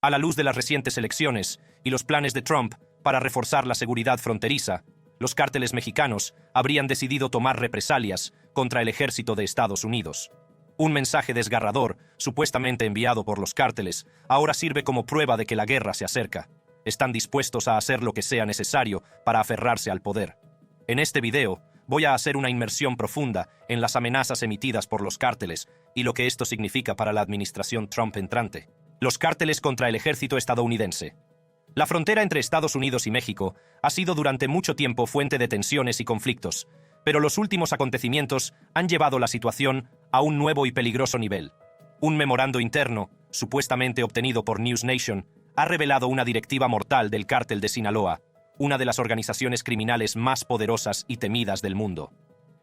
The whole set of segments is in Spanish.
A la luz de las recientes elecciones y los planes de Trump para reforzar la seguridad fronteriza, los cárteles mexicanos habrían decidido tomar represalias contra el ejército de Estados Unidos. Un mensaje desgarrador, supuestamente enviado por los cárteles, ahora sirve como prueba de que la guerra se acerca. Están dispuestos a hacer lo que sea necesario para aferrarse al poder. En este video, voy a hacer una inmersión profunda en las amenazas emitidas por los cárteles y lo que esto significa para la administración Trump entrante. Los cárteles contra el ejército estadounidense. La frontera entre Estados Unidos y México ha sido durante mucho tiempo fuente de tensiones y conflictos, pero los últimos acontecimientos han llevado la situación a un nuevo y peligroso nivel. Un memorando interno, supuestamente obtenido por News Nation, ha revelado una directiva mortal del cártel de Sinaloa, una de las organizaciones criminales más poderosas y temidas del mundo.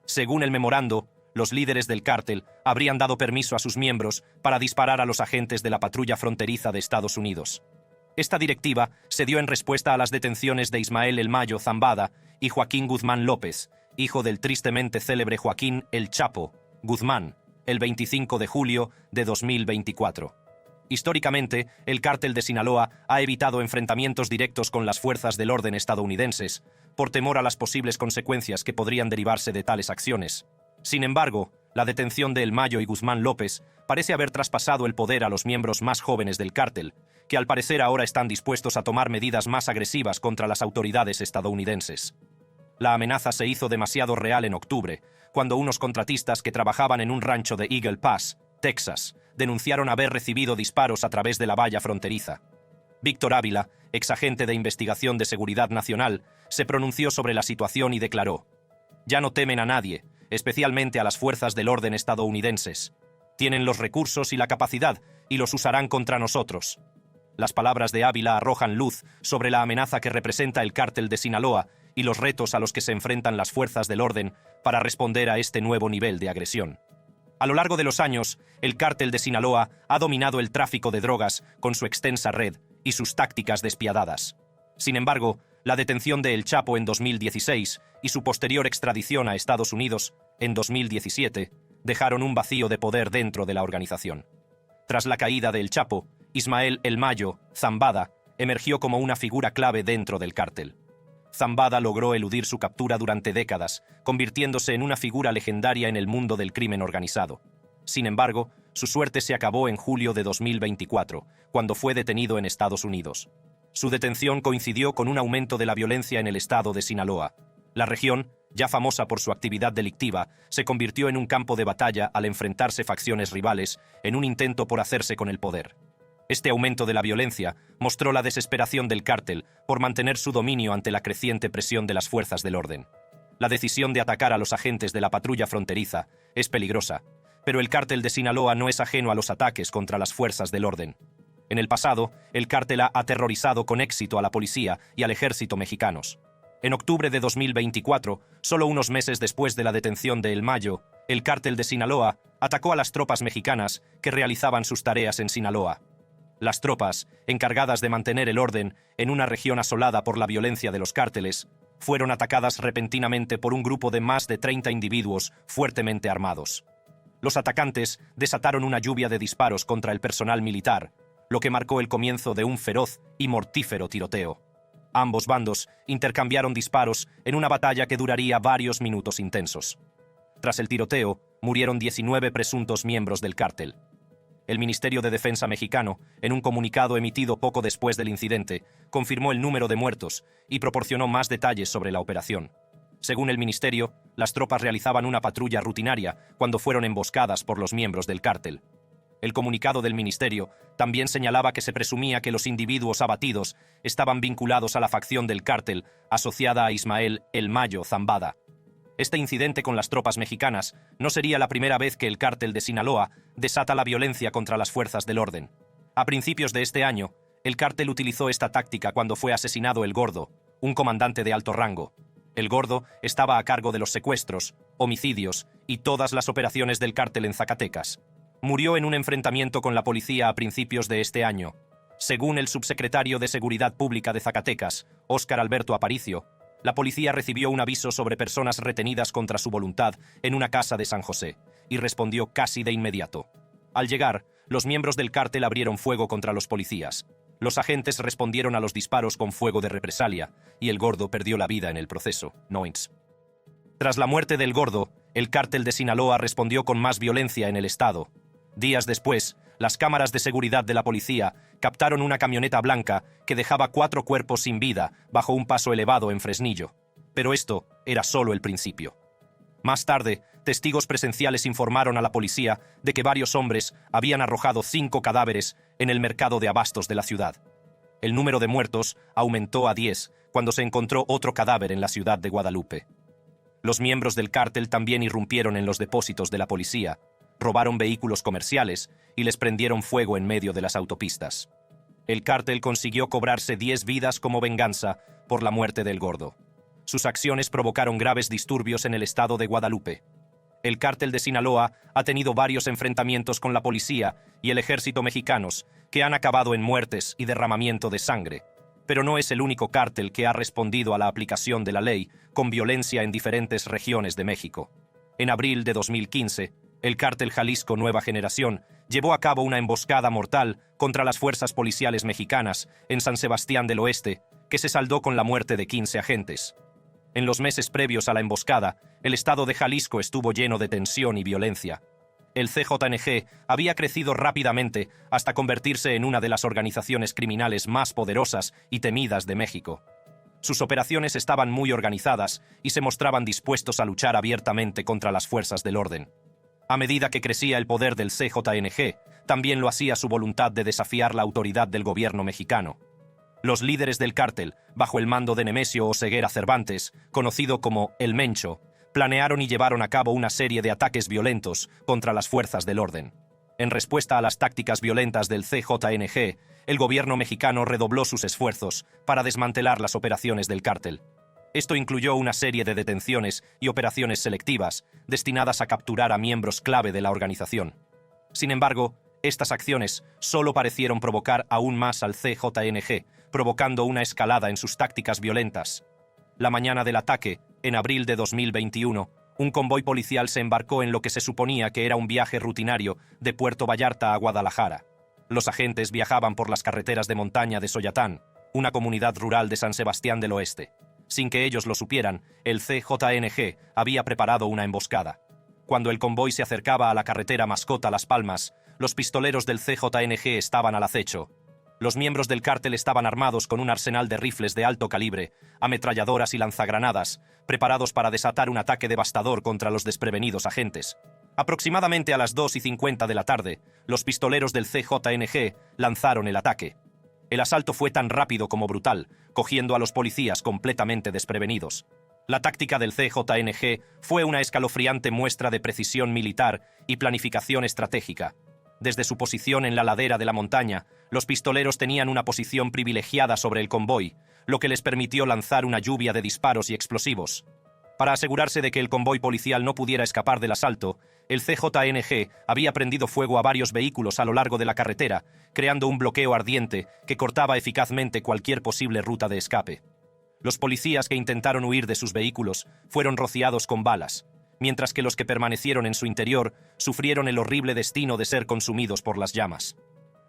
Según el memorando, los líderes del cártel habrían dado permiso a sus miembros para disparar a los agentes de la patrulla fronteriza de Estados Unidos. Esta directiva se dio en respuesta a las detenciones de Ismael El Mayo Zambada y Joaquín Guzmán López, hijo del tristemente célebre Joaquín El Chapo Guzmán, el 25 de julio de 2024. Históricamente, el cártel de Sinaloa ha evitado enfrentamientos directos con las fuerzas del orden estadounidenses, por temor a las posibles consecuencias que podrían derivarse de tales acciones. Sin embargo, la detención de El Mayo y Guzmán López parece haber traspasado el poder a los miembros más jóvenes del cártel, que al parecer ahora están dispuestos a tomar medidas más agresivas contra las autoridades estadounidenses. La amenaza se hizo demasiado real en octubre, cuando unos contratistas que trabajaban en un rancho de Eagle Pass, Texas, denunciaron haber recibido disparos a través de la valla fronteriza. Víctor Ávila, exagente de investigación de seguridad nacional, se pronunció sobre la situación y declaró: «Ya no temen a nadie, especialmente a las fuerzas del orden estadounidenses. Tienen los recursos y la capacidad, y los usarán contra nosotros». Las palabras de Ávila arrojan luz sobre la amenaza que representa el cártel de Sinaloa y los retos a los que se enfrentan las fuerzas del orden para responder a este nuevo nivel de agresión. A lo largo de los años, el cártel de Sinaloa ha dominado el tráfico de drogas con su extensa red y sus tácticas despiadadas. Sin embargo, la detención de El Chapo en 2016 y su posterior extradición a Estados Unidos en 2017 dejaron un vacío de poder dentro de la organización. Tras la caída de El Chapo, Ismael El Mayo Zambada emergió como una figura clave dentro del cártel. Zambada logró eludir su captura durante décadas, convirtiéndose en una figura legendaria en el mundo del crimen organizado. Sin embargo, su suerte se acabó en julio de 2024, cuando fue detenido en Estados Unidos. Su detención coincidió con un aumento de la violencia en el estado de Sinaloa. La región, ya famosa por su actividad delictiva, se convirtió en un campo de batalla al enfrentarse facciones rivales en un intento por hacerse con el poder. Este aumento de la violencia mostró la desesperación del cártel por mantener su dominio ante la creciente presión de las fuerzas del orden. La decisión de atacar a los agentes de la patrulla fronteriza es peligrosa, pero el cártel de Sinaloa no es ajeno a los ataques contra las fuerzas del orden. En el pasado, el cártel ha aterrorizado con éxito a la policía y al ejército mexicanos. En octubre de 2024, solo unos meses después de la detención de El Mayo, el cártel de Sinaloa atacó a las tropas mexicanas que realizaban sus tareas en Sinaloa. Las tropas, encargadas de mantener el orden en una región asolada por la violencia de los cárteles, fueron atacadas repentinamente por un grupo de más de 30 individuos fuertemente armados. Los atacantes desataron una lluvia de disparos contra el personal militar, lo que marcó el comienzo de un feroz y mortífero tiroteo. Ambos bandos intercambiaron disparos en una batalla que duraría varios minutos intensos. Tras el tiroteo, murieron 19 presuntos miembros del cártel. El Ministerio de Defensa mexicano, en un comunicado emitido poco después del incidente, confirmó el número de muertos y proporcionó más detalles sobre la operación. Según el ministerio, las tropas realizaban una patrulla rutinaria cuando fueron emboscadas por los miembros del cártel. El comunicado del ministerio también señalaba que se presumía que los individuos abatidos estaban vinculados a la facción del cártel asociada a Ismael El Mayo Zambada. Este incidente con las tropas mexicanas no sería la primera vez que el cártel de Sinaloa desata la violencia contra las fuerzas del orden. A principios de este año, el cártel utilizó esta táctica cuando fue asesinado El Gordo, un comandante de alto rango. El Gordo estaba a cargo de los secuestros, homicidios y todas las operaciones del cártel en Zacatecas. Murió en un enfrentamiento con la policía a principios de este año. Según el subsecretario de Seguridad Pública de Zacatecas, Óscar Alberto Aparicio, la policía recibió un aviso sobre personas retenidas contra su voluntad en una casa de San José, y respondió casi de inmediato. Al llegar, los miembros del cártel abrieron fuego contra los policías. Los agentes respondieron a los disparos con fuego de represalia, y el Gordo perdió la vida en el proceso. Noins. Tras la muerte del Gordo, el cártel de Sinaloa respondió con más violencia en el estado. Días después, las cámaras de seguridad de la policía captaron una camioneta blanca que dejaba 4 cuerpos sin vida bajo un paso elevado en Fresnillo. Pero esto era solo el principio. Más tarde, testigos presenciales informaron a la policía de que varios hombres habían arrojado 5 cadáveres en el mercado de abastos de la ciudad. El número de muertos aumentó a 10 cuando se encontró otro cadáver en la ciudad de Guadalupe. Los miembros del cártel también irrumpieron en los depósitos de la policía, robaron vehículos comerciales y les prendieron fuego en medio de las autopistas. El cártel consiguió cobrarse 10 vidas como venganza por la muerte del Gordo. Sus acciones provocaron graves disturbios en el estado de Guadalupe. El cártel de Sinaloa ha tenido varios enfrentamientos con la policía y el ejército mexicanos que han acabado en muertes y derramamiento de sangre. Pero no es el único cártel que ha respondido a la aplicación de la ley con violencia en diferentes regiones de México. En abril de 2015, el cártel Jalisco Nueva Generación llevó a cabo una emboscada mortal contra las fuerzas policiales mexicanas en San Sebastián del Oeste, que se saldó con la muerte de 15 agentes. En los meses previos a la emboscada, el estado de Jalisco estuvo lleno de tensión y violencia. El CJNG había crecido rápidamente hasta convertirse en una de las organizaciones criminales más poderosas y temidas de México. Sus operaciones estaban muy organizadas y se mostraban dispuestos a luchar abiertamente contra las fuerzas del orden. A medida que crecía el poder del CJNG, también lo hacía su voluntad de desafiar la autoridad del gobierno mexicano. Los líderes del cártel, bajo el mando de Nemesio Oseguera Cervantes, conocido como El Mencho, planearon y llevaron a cabo una serie de ataques violentos contra las fuerzas del orden. En respuesta a las tácticas violentas del CJNG, el gobierno mexicano redobló sus esfuerzos para desmantelar las operaciones del cártel. Esto incluyó una serie de detenciones y operaciones selectivas destinadas a capturar a miembros clave de la organización. Sin embargo, estas acciones solo parecieron provocar aún más al CJNG, provocando una escalada en sus tácticas violentas. La mañana del ataque, en abril de 2021, un convoy policial se embarcó en lo que se suponía que era un viaje rutinario de Puerto Vallarta a Guadalajara. Los agentes viajaban por las carreteras de montaña de Soyatán, una comunidad rural de San Sebastián del Oeste. Sin que ellos lo supieran, el CJNG había preparado una emboscada. Cuando el convoy se acercaba a la carretera Mascota-Las Palmas, los pistoleros del CJNG estaban al acecho. Los miembros del cártel estaban armados con un arsenal de rifles de alto calibre, ametralladoras y lanzagranadas, preparados para desatar un ataque devastador contra los desprevenidos agentes. Aproximadamente a las 2:50 de la tarde, los pistoleros del CJNG lanzaron el ataque. El asalto fue tan rápido como brutal, cogiendo a los policías completamente desprevenidos. La táctica del CJNG fue una escalofriante muestra de precisión militar y planificación estratégica. Desde su posición en la ladera de la montaña, los pistoleros tenían una posición privilegiada sobre el convoy, lo que les permitió lanzar una lluvia de disparos y explosivos. Para asegurarse de que el convoy policial no pudiera escapar del asalto, el CJNG había prendido fuego a varios vehículos a lo largo de la carretera, creando un bloqueo ardiente que cortaba eficazmente cualquier posible ruta de escape. Los policías que intentaron huir de sus vehículos fueron rociados con balas, mientras que los que permanecieron en su interior sufrieron el horrible destino de ser consumidos por las llamas.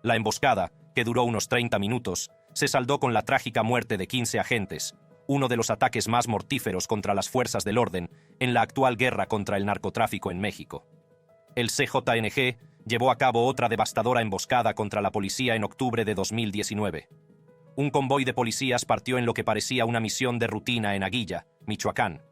La emboscada, que duró unos 30 minutos, se saldó con la trágica muerte de 15 agentes, uno de los ataques más mortíferos contra las fuerzas del orden en la actual guerra contra el narcotráfico en México. El CJNG llevó a cabo otra devastadora emboscada contra la policía en octubre de 2019. Un convoy de policías partió en lo que parecía una misión de rutina en Aguilla, Michoacán.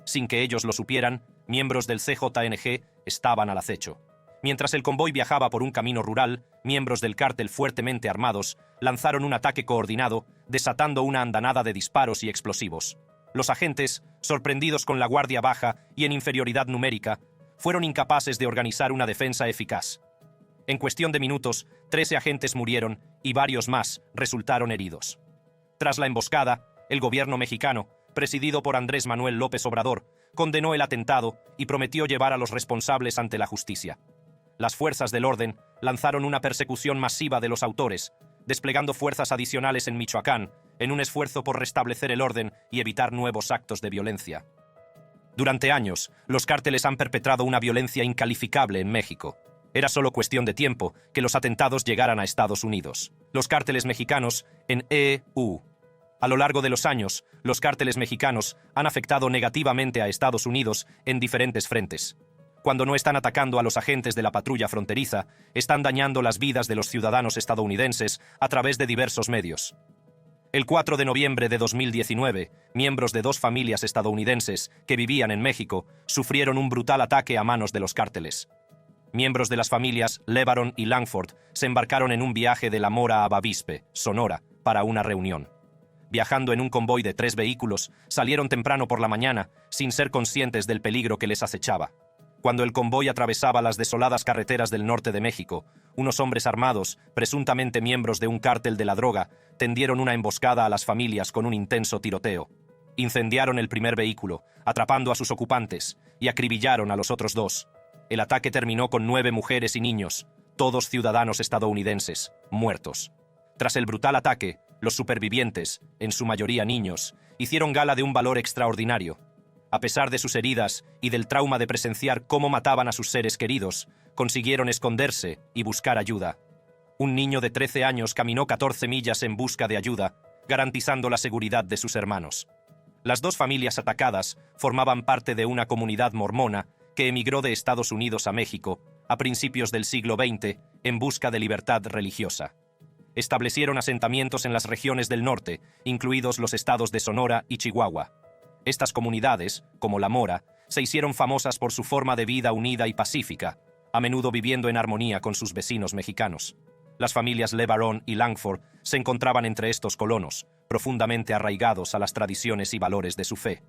Sin que ellos lo supieran, miembros del CJNG estaban al acecho. Mientras el convoy viajaba por un camino rural, miembros del cártel fuertemente armados lanzaron un ataque coordinado, desatando una andanada de disparos y explosivos. Los agentes, sorprendidos con la guardia baja y en inferioridad numérica, fueron incapaces de organizar una defensa eficaz. En cuestión de minutos, 13 agentes murieron y varios más resultaron heridos. Tras la emboscada, el gobierno mexicano, presidido por Andrés Manuel López Obrador, condenó el atentado y prometió llevar a los responsables ante la justicia. Las fuerzas del orden lanzaron una persecución masiva de los autores, desplegando fuerzas adicionales en Michoacán, en un esfuerzo por restablecer el orden y evitar nuevos actos de violencia. Durante años, los cárteles han perpetrado una violencia incalificable en México. Era solo cuestión de tiempo que los atentados llegaran a Estados Unidos. Los cárteles mexicanos en EU. A lo largo de los años, los cárteles mexicanos han afectado negativamente a Estados Unidos en diferentes frentes. Cuando no están atacando a los agentes de la patrulla fronteriza, están dañando las vidas de los ciudadanos estadounidenses a través de diversos medios. El 4 de noviembre de 2019, miembros de 2 familias estadounidenses que vivían en México sufrieron un brutal ataque a manos de los cárteles. Miembros de las familias LeBaron y Langford se embarcaron en un viaje de La Mora a Bavispe, Sonora, para una reunión. Viajando en un convoy de 3 vehículos, salieron temprano por la mañana, sin ser conscientes del peligro que les acechaba. Cuando el convoy atravesaba las desoladas carreteras del norte de México, unos hombres armados, presuntamente miembros de un cártel de la droga, tendieron una emboscada a las familias con un intenso tiroteo. Incendiaron el primer vehículo, atrapando a sus ocupantes, y acribillaron a los otros 2. El ataque terminó con 9 mujeres y niños, todos ciudadanos estadounidenses, muertos. Tras el brutal ataque, los supervivientes, en su mayoría niños, hicieron gala de un valor extraordinario. A pesar de sus heridas y del trauma de presenciar cómo mataban a sus seres queridos, consiguieron esconderse y buscar ayuda. Un niño de 13 años caminó 14 millas en busca de ayuda, garantizando la seguridad de sus hermanos. Las 2 familias atacadas formaban parte de una comunidad mormona que emigró de Estados Unidos a México a principios del siglo XX en busca de libertad religiosa. Establecieron asentamientos en las regiones del norte, incluidos los estados de Sonora y Chihuahua. Estas comunidades, como La Mora, se hicieron famosas por su forma de vida unida y pacífica, a menudo viviendo en armonía con sus vecinos mexicanos. Las familias LeBaron y Langford se encontraban entre estos colonos, profundamente arraigados a las tradiciones y valores de su fe.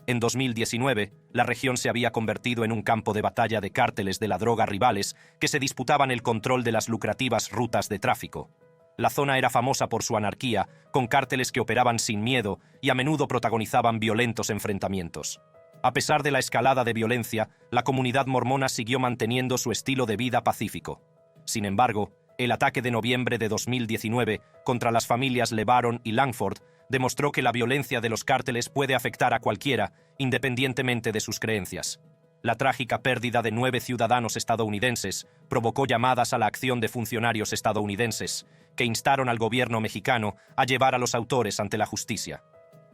En 2019, la región se había convertido en un campo de batalla de cárteles de la droga rivales que se disputaban el control de las lucrativas rutas de tráfico. La zona era famosa por su anarquía, con cárteles que operaban sin miedo y a menudo protagonizaban violentos enfrentamientos. A pesar de la escalada de violencia, la comunidad mormona siguió manteniendo su estilo de vida pacífico. Sin embargo, el ataque de noviembre de 2019 contra las familias LeBaron y Langford demostró que la violencia de los cárteles puede afectar a cualquiera, independientemente de sus creencias. La trágica pérdida de 9 ciudadanos estadounidenses provocó llamadas a la acción de funcionarios estadounidenses, que instaron al gobierno mexicano a llevar a los autores ante la justicia.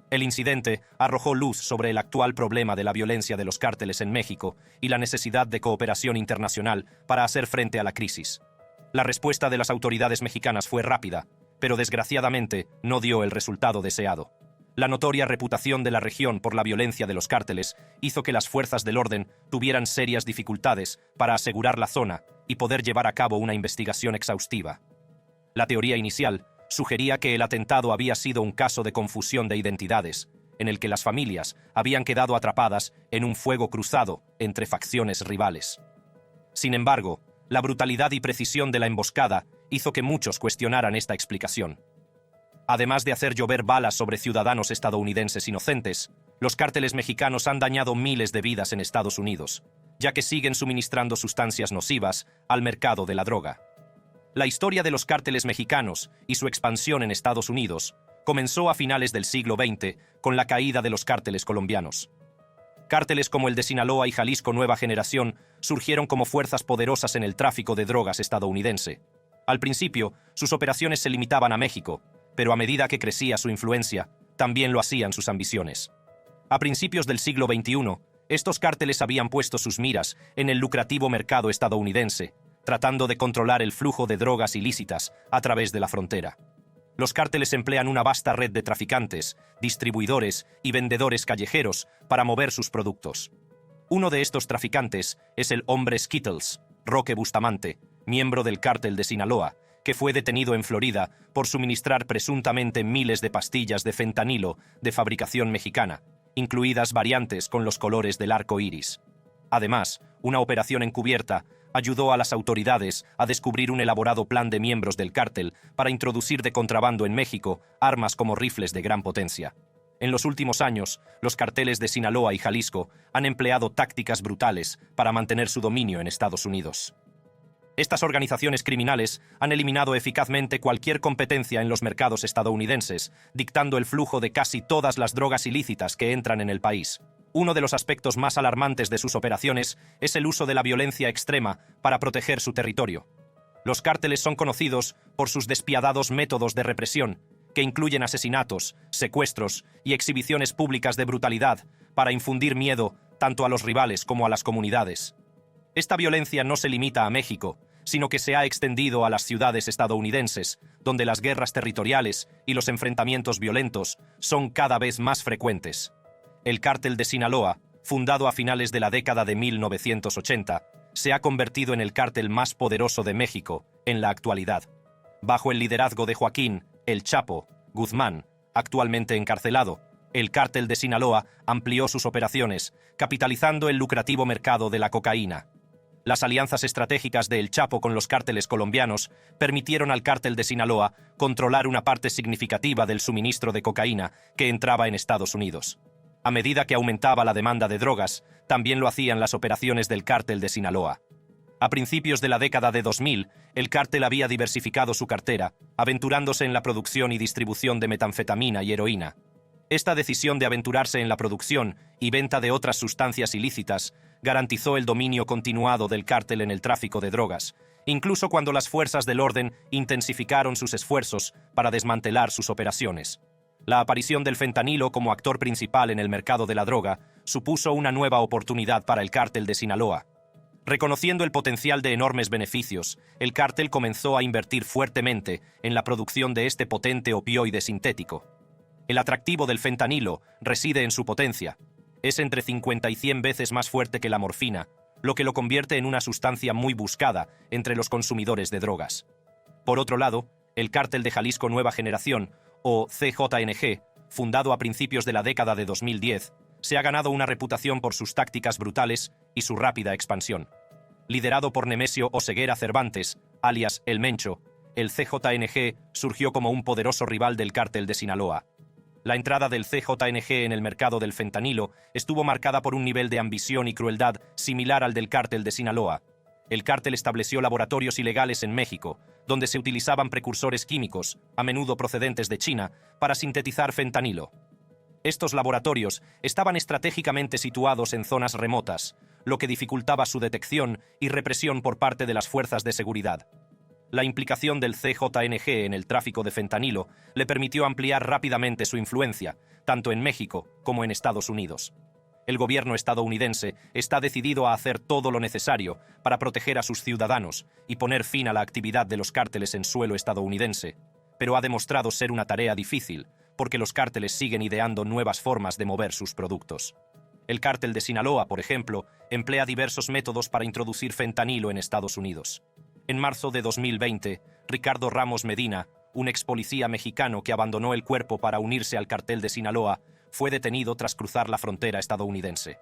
El incidente arrojó luz sobre el actual problema de la violencia de los cárteles en México y la necesidad de cooperación internacional para hacer frente a la crisis. La respuesta de las autoridades mexicanas fue rápida, pero desgraciadamente no dio el resultado deseado. La notoria reputación de la región por la violencia de los cárteles hizo que las fuerzas del orden tuvieran serias dificultades para asegurar la zona y poder llevar a cabo una investigación exhaustiva. La teoría inicial sugería que el atentado había sido un caso de confusión de identidades, en el que las familias habían quedado atrapadas en un fuego cruzado entre facciones rivales. Sin embargo, la brutalidad y precisión de la emboscada hizo que muchos cuestionaran esta explicación. Además de hacer llover balas sobre ciudadanos estadounidenses inocentes, los cárteles mexicanos han dañado miles de vidas en Estados Unidos, ya que siguen suministrando sustancias nocivas al mercado de la droga. La historia de los cárteles mexicanos y su expansión en Estados Unidos comenzó a finales del siglo XX con la caída de los cárteles colombianos. Cárteles como el de Sinaloa y Jalisco Nueva Generación surgieron como fuerzas poderosas en el tráfico de drogas estadounidense. Al principio, sus operaciones se limitaban a México, pero a medida que crecía su influencia, también lo hacían sus ambiciones. A principios del siglo XXI, estos cárteles habían puesto sus miras en el lucrativo mercado estadounidense, tratando de controlar el flujo de drogas ilícitas a través de la frontera. Los cárteles emplean una vasta red de traficantes, distribuidores y vendedores callejeros para mover sus productos. Uno de estos traficantes es el hombre Skittles, Roque Bustamante, miembro del cártel de Sinaloa, que fue detenido en Florida por suministrar presuntamente miles de pastillas de fentanilo de fabricación mexicana, incluidas variantes con los colores del arco iris. Además, una operación encubierta ayudó a las autoridades a descubrir un elaborado plan de miembros del cártel para introducir de contrabando en México armas como rifles de gran potencia. En los últimos años, los carteles de Sinaloa y Jalisco han empleado tácticas brutales para mantener su dominio en Estados Unidos. Estas organizaciones criminales han eliminado eficazmente cualquier competencia en los mercados estadounidenses, dictando el flujo de casi todas las drogas ilícitas que entran en el país. Uno de los aspectos más alarmantes de sus operaciones es el uso de la violencia extrema para proteger su territorio. Los cárteles son conocidos por sus despiadados métodos de represión, que incluyen asesinatos, secuestros y exhibiciones públicas de brutalidad para infundir miedo tanto a los rivales como a las comunidades. Esta violencia no se limita a México, sino que se ha extendido a las ciudades estadounidenses, donde las guerras territoriales y los enfrentamientos violentos son cada vez más frecuentes. El Cártel de Sinaloa, fundado a finales de la década de 1980, se ha convertido en el cártel más poderoso de México en la actualidad. Bajo el liderazgo de Joaquín El Chapo Guzmán, actualmente encarcelado, el Cártel de Sinaloa amplió sus operaciones, capitalizando el lucrativo mercado de la cocaína. Las alianzas estratégicas de El Chapo con los cárteles colombianos permitieron al Cártel de Sinaloa controlar una parte significativa del suministro de cocaína que entraba en Estados Unidos. A medida que aumentaba la demanda de drogas, también lo hacían las operaciones del Cártel de Sinaloa. A principios de la década de 2000, el cártel había diversificado su cartera, aventurándose en la producción y distribución de metanfetamina y heroína. Esta decisión de aventurarse en la producción y venta de otras sustancias ilícitas garantizó el dominio continuado del cártel en el tráfico de drogas, incluso cuando las fuerzas del orden intensificaron sus esfuerzos para desmantelar sus operaciones. La aparición del fentanilo como actor principal en el mercado de la droga supuso una nueva oportunidad para el Cártel de Sinaloa. Reconociendo el potencial de enormes beneficios, el cártel comenzó a invertir fuertemente en la producción de este potente opioide sintético. El atractivo del fentanilo reside en su potencia. Es entre 50 y 100 veces más fuerte que la morfina, lo que lo convierte en una sustancia muy buscada entre los consumidores de drogas. Por otro lado, el Cártel de Jalisco Nueva Generación, o CJNG, fundado a principios de la década de 2010, se ha ganado una reputación por sus tácticas brutales y su rápida expansión. Liderado por Nemesio Oseguera Cervantes, alias El Mencho, el CJNG surgió como un poderoso rival del Cártel de Sinaloa. La entrada del CJNG en el mercado del fentanilo estuvo marcada por un nivel de ambición y crueldad similar al del Cártel de Sinaloa. El cártel estableció laboratorios ilegales en México, donde se utilizaban precursores químicos, a menudo procedentes de China, para sintetizar fentanilo. Estos laboratorios estaban estratégicamente situados en zonas remotas, lo que dificultaba su detección y represión por parte de las fuerzas de seguridad. La implicación del CJNG en el tráfico de fentanilo le permitió ampliar rápidamente su influencia, tanto en México como en Estados Unidos. El gobierno estadounidense está decidido a hacer todo lo necesario para proteger a sus ciudadanos y poner fin a la actividad de los cárteles en suelo estadounidense, pero ha demostrado ser una tarea difícil, porque los cárteles siguen ideando nuevas formas de mover sus productos. El Cártel de Sinaloa, por ejemplo, emplea diversos métodos para introducir fentanilo en Estados Unidos. En marzo de 2020, Ricardo Ramos Medina, un ex policía mexicano que abandonó el cuerpo para unirse al Cártel de Sinaloa, fue detenido tras cruzar la frontera estadounidense.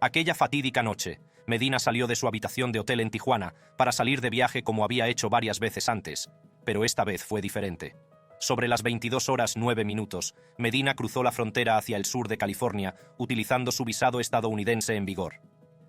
Aquella fatídica noche, Medina salió de su habitación de hotel en Tijuana para salir de viaje como había hecho varias veces antes, pero esta vez fue diferente. Sobre las 22:09, Medina cruzó la frontera hacia el sur de California utilizando su visado estadounidense en vigor.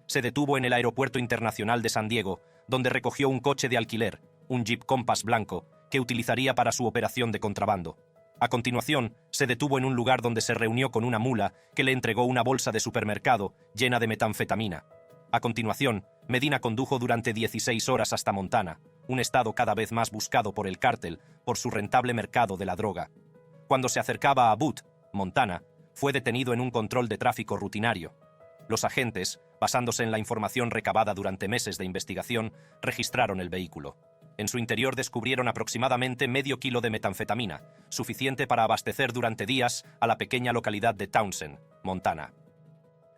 Se detuvo en el Aeropuerto Internacional de San Diego, donde recogió un coche de alquiler, un Jeep Compass blanco, que utilizaría para su operación de contrabando. A continuación, se detuvo en un lugar donde se reunió con una mula que le entregó una bolsa de supermercado llena de metanfetamina. A continuación, Medina condujo durante 16 horas hasta Montana, un estado cada vez más buscado por el cártel por su rentable mercado de la droga. Cuando se acercaba a Butte, Montana, fue detenido en un control de tráfico rutinario. Los agentes, basándose en la información recabada durante meses de investigación, registraron el vehículo. En su interior descubrieron aproximadamente medio kilo de metanfetamina, suficiente para abastecer durante días a la pequeña localidad de Townsend, Montana.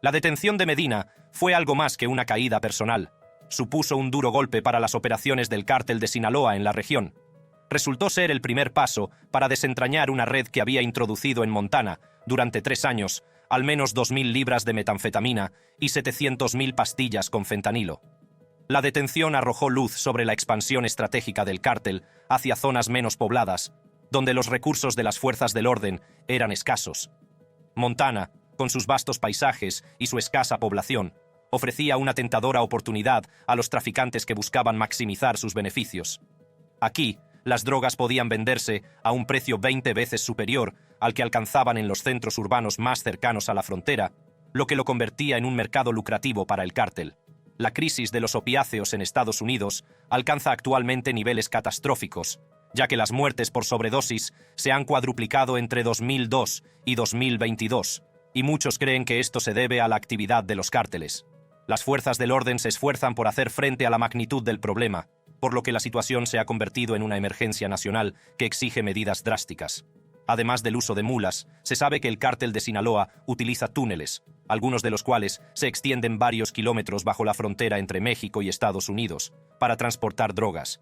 La detención de Medina fue algo más que una caída personal. Supuso un duro golpe para las operaciones del Cártel de Sinaloa en la región. Resultó ser el primer paso para desentrañar una red que había introducido en Montana, durante 3 años, al menos 2.000 libras de metanfetamina y 700.000 pastillas con fentanilo. La detención arrojó luz sobre la expansión estratégica del cártel hacia zonas menos pobladas, donde los recursos de las fuerzas del orden eran escasos. Montana, con sus vastos paisajes y su escasa población, Ofrecía una tentadora oportunidad a los traficantes que buscaban maximizar sus beneficios. Aquí, las drogas podían venderse a un precio 20 veces superior al que alcanzaban en los centros urbanos más cercanos a la frontera, lo que lo convertía en un mercado lucrativo para el cártel. La crisis de los opiáceos en Estados Unidos alcanza actualmente niveles catastróficos, ya que las muertes por sobredosis se han cuadruplicado entre 2002 y 2022, y muchos creen que esto se debe a la actividad de los cárteles. Las fuerzas del orden se esfuerzan por hacer frente a la magnitud del problema, por lo que la situación se ha convertido en una emergencia nacional que exige medidas drásticas. Además del uso de mulas, se sabe que el cártel de Sinaloa utiliza túneles, algunos de los cuales se extienden varios kilómetros bajo la frontera entre México y Estados Unidos, para transportar drogas.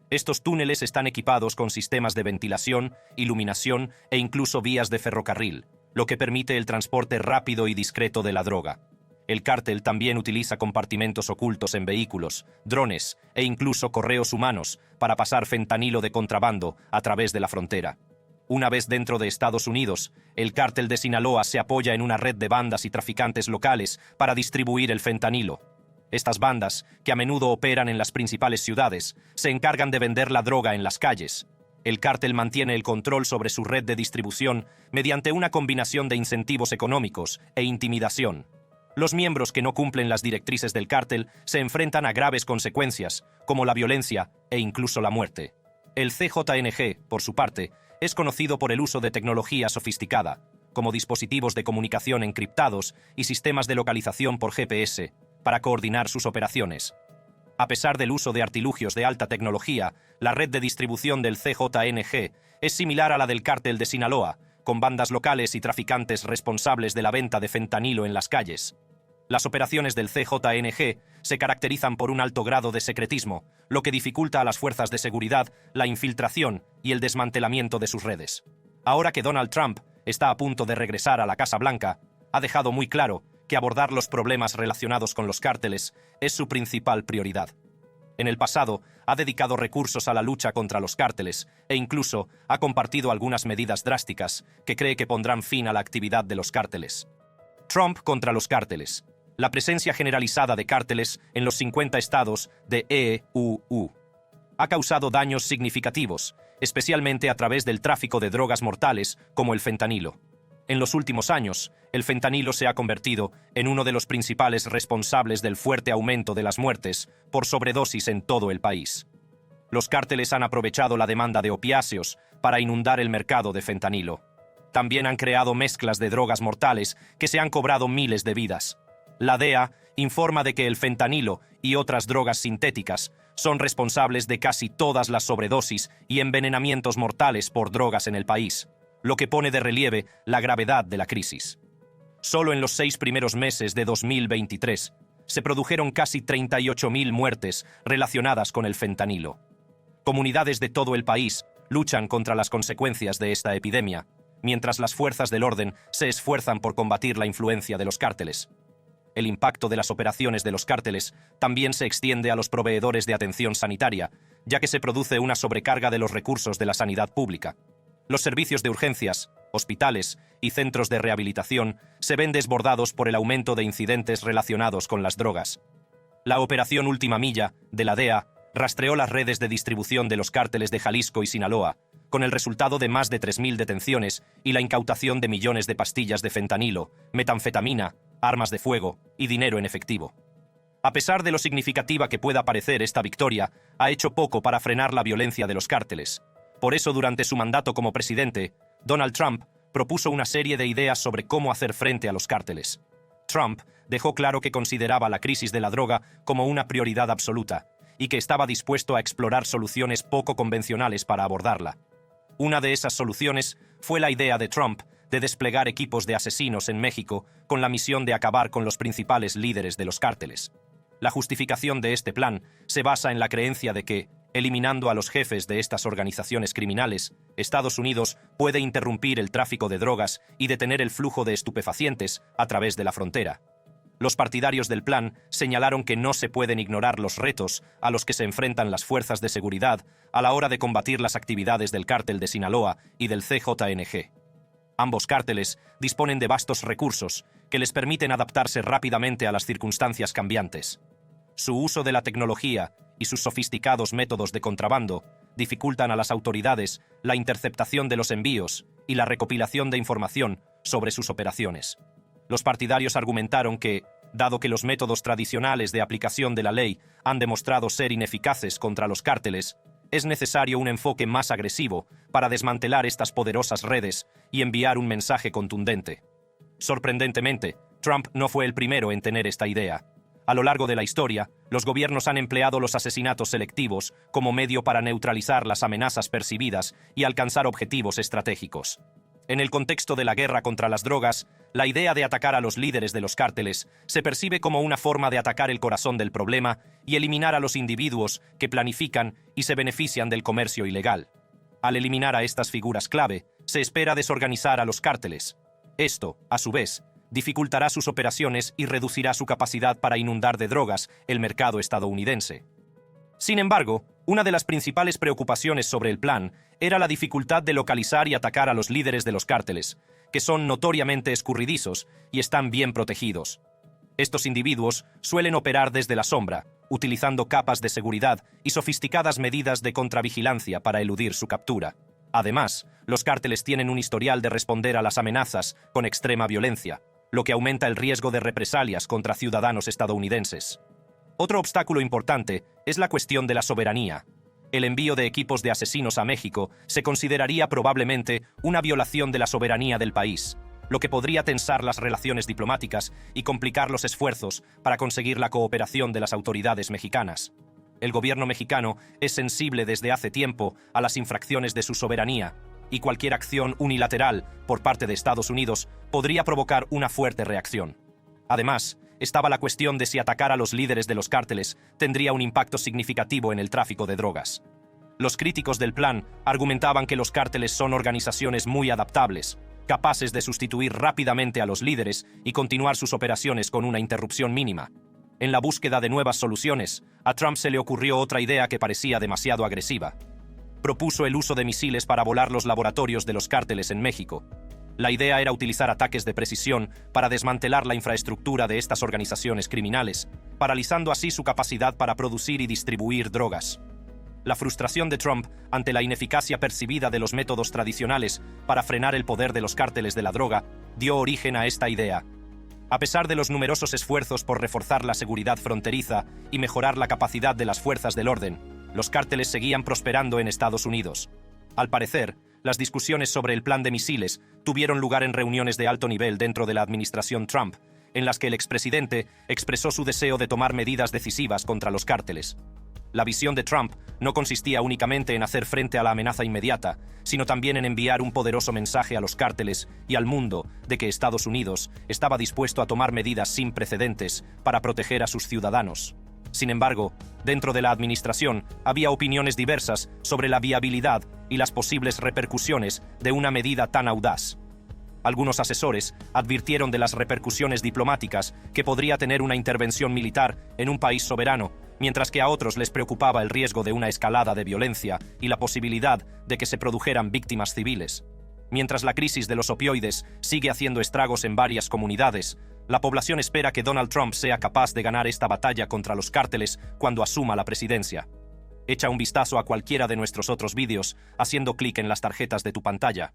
Estos túneles están equipados con sistemas de ventilación, iluminación e incluso vías de ferrocarril, lo que permite el transporte rápido y discreto de la droga. El cártel también utiliza compartimentos ocultos en vehículos, drones e incluso correos humanos para pasar fentanilo de contrabando a través de la frontera. Una vez dentro de Estados Unidos, el cártel de Sinaloa se apoya en una red de bandas y traficantes locales para distribuir el fentanilo. Estas bandas, que a menudo operan en las principales ciudades, se encargan de vender la droga en las calles. El cártel mantiene el control sobre su red de distribución mediante una combinación de incentivos económicos e intimidación. Los miembros que no cumplen las directrices del cártel se enfrentan a graves consecuencias, como la violencia e incluso la muerte. El CJNG, por su parte, es conocido por el uso de tecnología sofisticada, como dispositivos de comunicación encriptados y sistemas de localización por GPS, para coordinar sus operaciones. A pesar del uso de artilugios de alta tecnología, la red de distribución del CJNG es similar a la del cártel de Sinaloa, con bandas locales y traficantes responsables de la venta de fentanilo en las calles. Las operaciones del CJNG se caracterizan por un alto grado de secretismo, lo que dificulta a las fuerzas de seguridad la infiltración y el desmantelamiento de sus redes. Ahora que Donald Trump está a punto de regresar a la Casa Blanca, ha dejado muy claro que abordar los problemas relacionados con los cárteles es su principal prioridad. En el pasado, ha dedicado recursos a la lucha contra los cárteles e incluso ha compartido algunas medidas drásticas que cree que pondrán fin a la actividad de los cárteles. Trump contra los cárteles. La presencia generalizada de cárteles en los 50 estados de EUU ha causado daños significativos, especialmente a través del tráfico de drogas mortales como el fentanilo. En los últimos años, el fentanilo se ha convertido en uno de los principales responsables del fuerte aumento de las muertes por sobredosis en todo el país. Los cárteles han aprovechado la demanda de opiáceos para inundar el mercado de fentanilo. También han creado mezclas de drogas mortales que se han cobrado miles de vidas. La DEA informa de que el fentanilo y otras drogas sintéticas son responsables de casi todas las sobredosis y envenenamientos mortales por drogas en el país, lo que pone de relieve la gravedad de la crisis. Solo en los 6 primeros meses de 2023 se produjeron casi 38.000 muertes relacionadas con el fentanilo. Comunidades de todo el país luchan contra las consecuencias de esta epidemia, mientras las fuerzas del orden se esfuerzan por combatir la influencia de los cárteles. El impacto de las operaciones de los cárteles también se extiende a los proveedores de atención sanitaria, ya que se produce una sobrecarga de los recursos de la sanidad pública. Los servicios de urgencias, hospitales y centros de rehabilitación se ven desbordados por el aumento de incidentes relacionados con las drogas. La operación Última Milla, de la DEA, rastreó las redes de distribución de los cárteles de Jalisco y Sinaloa, con el resultado de más de 3.000 detenciones y la incautación de millones de pastillas de fentanilo, metanfetamina, armas de fuego y dinero en efectivo. A pesar de lo significativa que pueda parecer esta victoria, ha hecho poco para frenar la violencia de los cárteles. Por eso, durante su mandato como presidente, Donald Trump propuso una serie de ideas sobre cómo hacer frente a los cárteles. Trump dejó claro que consideraba la crisis de la droga como una prioridad absoluta y que estaba dispuesto a explorar soluciones poco convencionales para abordarla. Una de esas soluciones fue la idea de Trump de desplegar equipos de asesinos en México con la misión de acabar con los principales líderes de los cárteles. La justificación de este plan se basa en la creencia de que, eliminando a los jefes de estas organizaciones criminales, Estados Unidos puede interrumpir el tráfico de drogas y detener el flujo de estupefacientes a través de la frontera. Los partidarios del plan señalaron que no se pueden ignorar los retos a los que se enfrentan las fuerzas de seguridad a la hora de combatir las actividades del cártel de Sinaloa y del CJNG. Ambos cárteles disponen de vastos recursos que les permiten adaptarse rápidamente a las circunstancias cambiantes. Su uso de la tecnología y sus sofisticados métodos de contrabando dificultan a las autoridades la interceptación de los envíos y la recopilación de información sobre sus operaciones. Los partidarios argumentaron que, dado que los métodos tradicionales de aplicación de la ley han demostrado ser ineficaces contra los cárteles, es necesario un enfoque más agresivo para desmantelar estas poderosas redes y enviar un mensaje contundente. Sorprendentemente, Trump no fue el primero en tener esta idea. A lo largo de la historia, los gobiernos han empleado los asesinatos selectivos como medio para neutralizar las amenazas percibidas y alcanzar objetivos estratégicos. En el contexto de la guerra contra las drogas, la idea de atacar a los líderes de los cárteles se percibe como una forma de atacar el corazón del problema y eliminar a los individuos que planifican y se benefician del comercio ilegal. Al eliminar a estas figuras clave, se espera desorganizar a los cárteles. Esto, a su vez, dificultará sus operaciones y reducirá su capacidad para inundar de drogas el mercado estadounidense. Sin embargo, una de las principales preocupaciones sobre el plan era la dificultad de localizar y atacar a los líderes de los cárteles, que son notoriamente escurridizos y están bien protegidos. Estos individuos suelen operar desde la sombra, utilizando capas de seguridad y sofisticadas medidas de contravigilancia para eludir su captura. Además, los cárteles tienen un historial de responder a las amenazas con extrema violencia, lo que aumenta el riesgo de represalias contra ciudadanos estadounidenses. Otro obstáculo importante es la cuestión de la soberanía. El envío de equipos de asesinos a México se consideraría probablemente una violación de la soberanía del país, lo que podría tensar las relaciones diplomáticas y complicar los esfuerzos para conseguir la cooperación de las autoridades mexicanas. El gobierno mexicano es sensible desde hace tiempo a las infracciones de su soberanía, y cualquier acción unilateral por parte de Estados Unidos podría provocar una fuerte reacción. Además, estaba la cuestión de si atacar a los líderes de los cárteles tendría un impacto significativo en el tráfico de drogas. Los críticos del plan argumentaban que los cárteles son organizaciones muy adaptables, capaces de sustituir rápidamente a los líderes y continuar sus operaciones con una interrupción mínima. En la búsqueda de nuevas soluciones, a Trump se le ocurrió otra idea que parecía demasiado agresiva. Propuso el uso de misiles para volar los laboratorios de los cárteles en México. La idea era utilizar ataques de precisión para desmantelar la infraestructura de estas organizaciones criminales, paralizando así su capacidad para producir y distribuir drogas. La frustración de Trump ante la ineficacia percibida de los métodos tradicionales para frenar el poder de los cárteles de la droga dio origen a esta idea. A pesar de los numerosos esfuerzos por reforzar la seguridad fronteriza y mejorar la capacidad de las fuerzas del orden, los cárteles seguían prosperando en Estados Unidos. Al parecer, las discusiones sobre el plan de misiles tuvieron lugar en reuniones de alto nivel dentro de la administración Trump, en las que el expresidente expresó su deseo de tomar medidas decisivas contra los cárteles. La visión de Trump no consistía únicamente en hacer frente a la amenaza inmediata, sino también en enviar un poderoso mensaje a los cárteles y al mundo de que Estados Unidos estaba dispuesto a tomar medidas sin precedentes para proteger a sus ciudadanos. Sin embargo, dentro de la administración había opiniones diversas sobre la viabilidad y las posibles repercusiones de una medida tan audaz. Algunos asesores advirtieron de las repercusiones diplomáticas que podría tener una intervención militar en un país soberano, mientras que a otros les preocupaba el riesgo de una escalada de violencia y la posibilidad de que se produjeran víctimas civiles. Mientras la crisis de los opioides sigue haciendo estragos en varias comunidades, la población espera que Donald Trump sea capaz de ganar esta batalla contra los cárteles cuando asuma la presidencia. Echa un vistazo a cualquiera de nuestros otros vídeos haciendo clic en las tarjetas de tu pantalla.